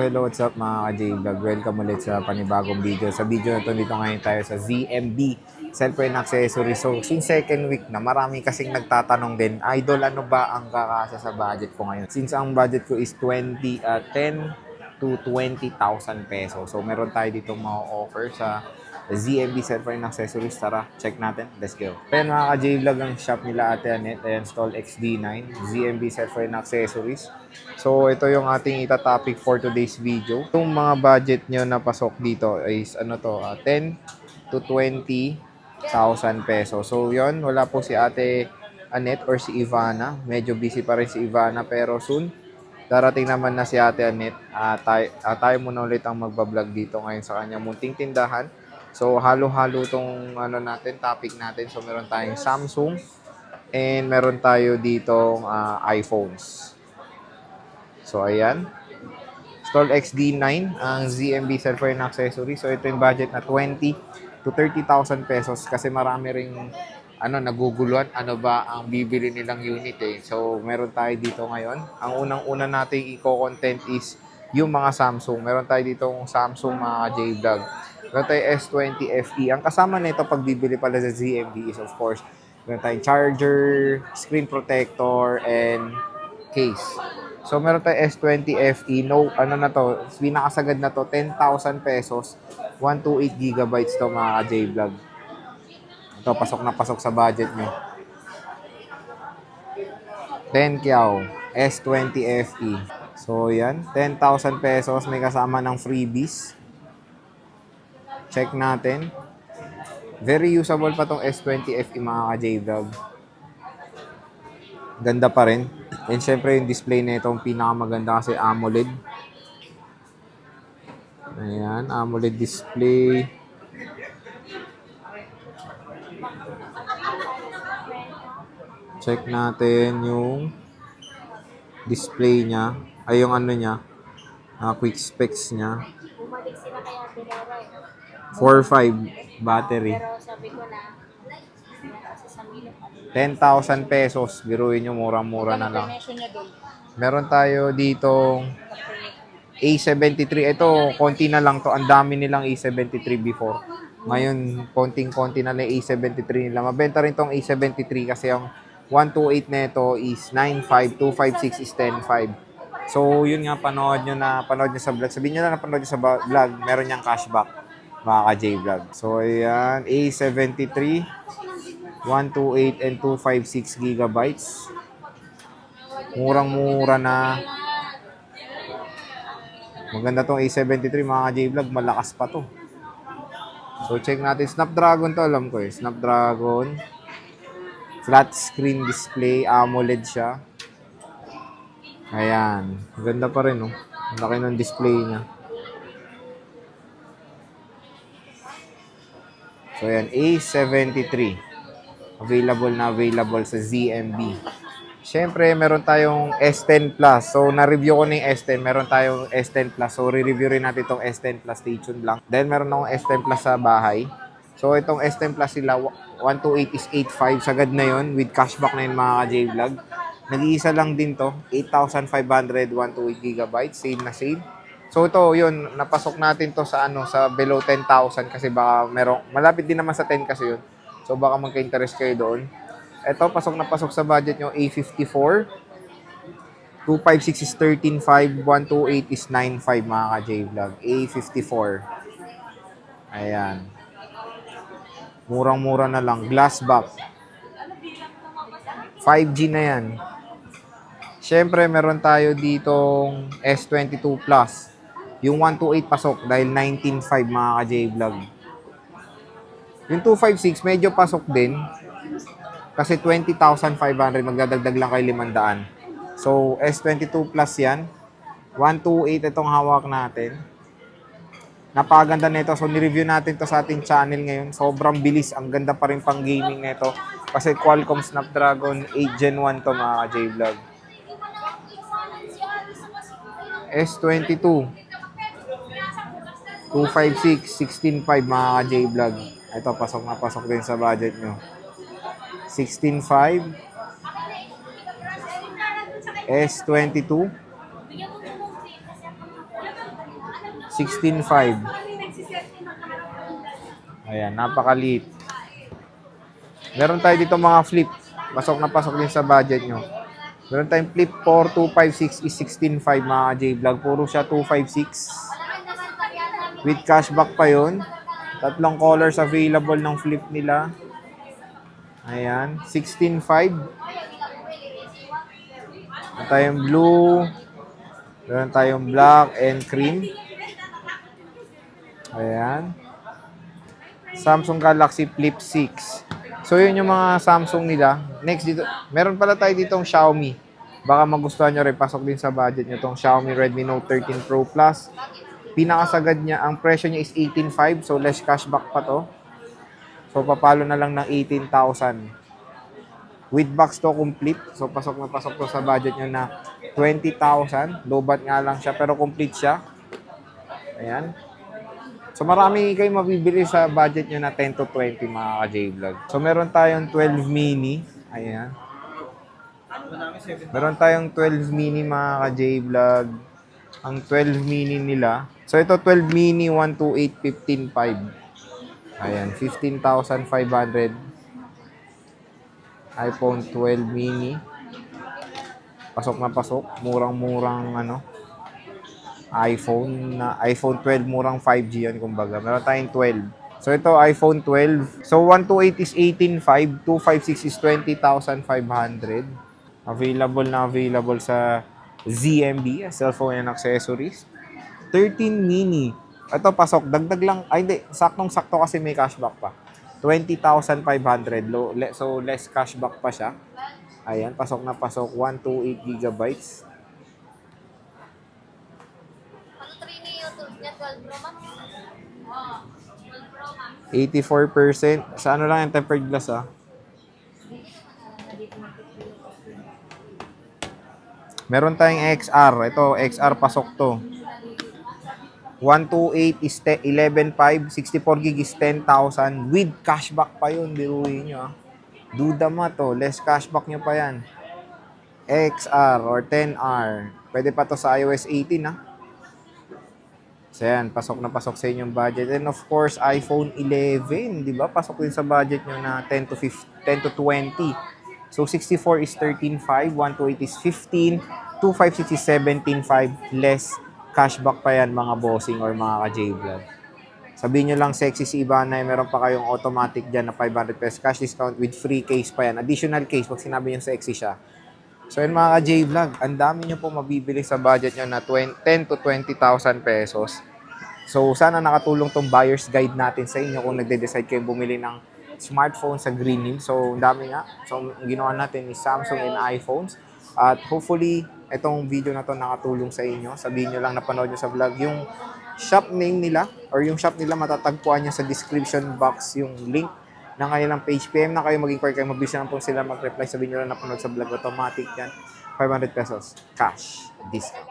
hello, what's up mga ka-J-Vlog? Welcome ulit sa panibagong video. Sa video na to, dito ngayon tayo sa ZMB, Cellphone Accessory. So, since second week na, marami kasing nagtatanong din, Idol, ano ba ang kakasa sa budget ko ngayon? Since ang budget ko is 10 to 20,000 pesos. So, meron tayo dito ma-offer sa ZMB Cellphone Accessories. Tara, check natin. Let's go. Ayan mga ka-J-Vlog, ang shop nila Ate Annette. Ayan, stall XD9, ZMB Cellphone Accessories. So, ito yung ating ita-topic for today's video. Yung mga budget nyo na pasok dito is 10 to 20,000 pesos. So, yun, wala po si Ate Annette or si Ivana. Medyo busy pa rin si Ivana pero soon, darating naman na si Ate Annette. Tayo muna ulit ang magbablog dito ngayon sa kanyang munting tindahan. So, halo-halo tong topic natin. So, meron tayong Samsung and meron tayo ditong iPhones. So, ayan. Stall XD9, ang ZMB Cellphone Accessory. So, ito yung budget na 20 to 30,000 pesos kasi marami ring naguguluhan. Ano ba ang bibili nilang unit eh. So, meron tayo dito ngayon. Ang unang-una nating i-content is yung mga Samsung. Meron tayo ditong Samsung mga J-Vlog. Meron tayo S20 FE. Ang kasama nito pag bibili pala sa ZMB is of course, meron tayong charger, screen protector, and case. So, meron tayo S20 FE. No, pinakasagad na to, 10,000 pesos. 128 gigabytes to mga ka-J-Vlog. Ito, pasok na pasok sa budget nyo. 10 kyaw, S20 FE. So, yan. 10,000 pesos. May kasama ng freebies. Check natin. Very usable pa tong S20 FE mga ka-J-Vlog. Ganda pa rin. And syempre yung display na itong pinakamaganda kasi AMOLED. Ayan, AMOLED display. Check natin yung display niya. Ay, yung quick specs niya. 4.5 battery. Pero sabi ko na, kasi sa milip 10,000 pesos. Biruin nyo, murang-mura na lang. Meron tayo ditong A73. Ito, konti na lang to. Ang dami nilang A73 before. Ngayon, konting-konti na lang A73 nila. Mabenta rin tong A73 kasi yung 128 na ito is 9.5, 256 is 10.5. So, yun nga, panood nyo sa vlog. Sabihin nyo na napanood nyo sa vlog, meron niyang cashback, mga ka-J-Vlog. So, ayan, A73, 128 and 256 gigabytes. Murang-mura na. Maganda tong A73, mga ka-J-Vlog. Malakas pa to. So, check natin. Snapdragon to, alam ko eh. Snapdragon. Flat screen display. AMOLED siya. Ayan. Ganda pa rin, oh. Ang laki ng display niya. So, ayan. A73. Available sa ZMB. Siyempre, meron tayong S10 Plus. So, na-review ko na yung S10. Meron tayong S10 Plus. So, re-review rin natin itong S10 Plus. Stay tuned lang. Then, meron akong S10 Plus sa bahay. So, itong S10 Plus sila, 128 is 8.5. Sagad na yon with cashback na yun mga ka-J-Vlog. Nag-iisa lang din to. 8,500, 128 gigabytes. Same na same. So, ito, yun. Napasok natin to sa below 10,000 kasi baka malapit din naman sa 10 kasi yun. So, baka magka-interest kayo doon. Ito, pasok na pasok sa budget nyo, A54. 256 is 13.5. 128 is 9.5 mga ka-J-Vlog. A54. Ayan. Murang-mura na lang. Glass back. 5G na yan. Siyempre, meron tayo ditong S22 Plus. Yung 128 pasok dahil 19.5 mga ka-J-Vlog. Yung 256 medyo pasok din. Kasi 20,500 magdadagdag lang kay 500. So, S22 Plus yan. 128 itong hawak natin. Napakaganda nito. So, nireview natin to sa ating channel ngayon. Sobrang bilis. Ang ganda pa rin pang gaming nito. Kasi Qualcomm Snapdragon 8 Gen 1 to mga J-Vlog. S22. 256, 16.5 mga J-Vlog. Ito, pasok na pasok din sa budget nyo. 16.5. S22. 16.5. Ayan, napakaliit. Meron tayo dito mga flip. Pasok na pasok din sa budget nyo. Meron tayong flip 4256 is 16.5 mga J-Vlog. Puro siya 256. With cashback pa yun. Tatlong colors available ng flip nila. Ayan, 16.5. Meron tayong blue. Meron tayong black and cream. Ayan. Samsung Galaxy Flip 6. So, yun yung mga Samsung nila. Next dito, meron pala tayo ditong Xiaomi. Baka magustuhan nyo rin, pasok din sa budget nyo itong Xiaomi Redmi Note 13 Pro Plus. Pinakasagad niya, ang presyo niya is 18.5, so less cashback pa to. So, papalo na lang ng 18,000. With box to complete. So, pasok na pasok to sa budget nyo na 20,000. Low-bat nga lang siya, pero complete siya. Ayan. So, marami kayo mabibili sa budget nyo na 10 to 20 mga ka-J-Vlog. So, meron tayong 12 mini. Ayan. Meron tayong 12 mini mga ka-J-Vlog. Ang 12 mini nila. So, ito 12 mini 128 15.5. Ayan, 15,500. iPhone 12 mini. Pasok na pasok. Murang-murang iPhone 12 murang 5G yan kumbaga. Meron tayong 12. So ito iPhone 12. So 128 is 18.5, 256 is 20,500. Available sa ZMB, cellphone and accessories. 13 mini. Ito pasok, dagdag lang. Ay hindi, saktong-sakto kasi may cashback pa. 20,500. So less cashback pa siya. Ayan, pasok na pasok. 128 gigabytes. 84%. Sa ano lang yung tempered glass Meron tayong XR. Ito, XR pasok to. 128 is 11.5. 64 gig is 10,000. With cashback pa yun. Biruin nyo Duda ma to. Less cashback nyo pa yan. XR or 10R. Pwede pa to sa iOS 18 So yan, pasok na pasok sa inyong budget. And of course, iPhone 11, di ba? Pasok din sa budget nyo na 10 to 20. So 64 is 13.5, 128 is 15, 256 is 17.5, less cashback pa yan mga bossing or mga ka-J-Vlog. Sabihin nyo lang sexy si Ibana, meron pa kayong automatic dyan na 500 pesos cash discount with free case pa yan. Additional case pag sinabi nyo sexy siya. So yun mga ka-J-Vlog, ang dami nyo po mabibili sa budget nyo na 10 to 20,000 pesos. So sana nakatulong tong buyer's guide natin sa inyo kung nagde-decide kayo bumili ng smartphone sa Green Hill. So ang dami nga. So ang ginawa natin is Samsung and iPhones. At hopefully, itong video na to nakatulong sa inyo. Sabihin nyo lang napanood nyo sa vlog. Yung shop name nila or yung shop nila matatagpuan nyo sa description box yung link ng kanilang page. PM na kayo, mag-inquire kayo, mabilis na po sila mag-reply. Sabihin nyo lang napanood sa vlog, automatic yan. 500 pesos cash discount.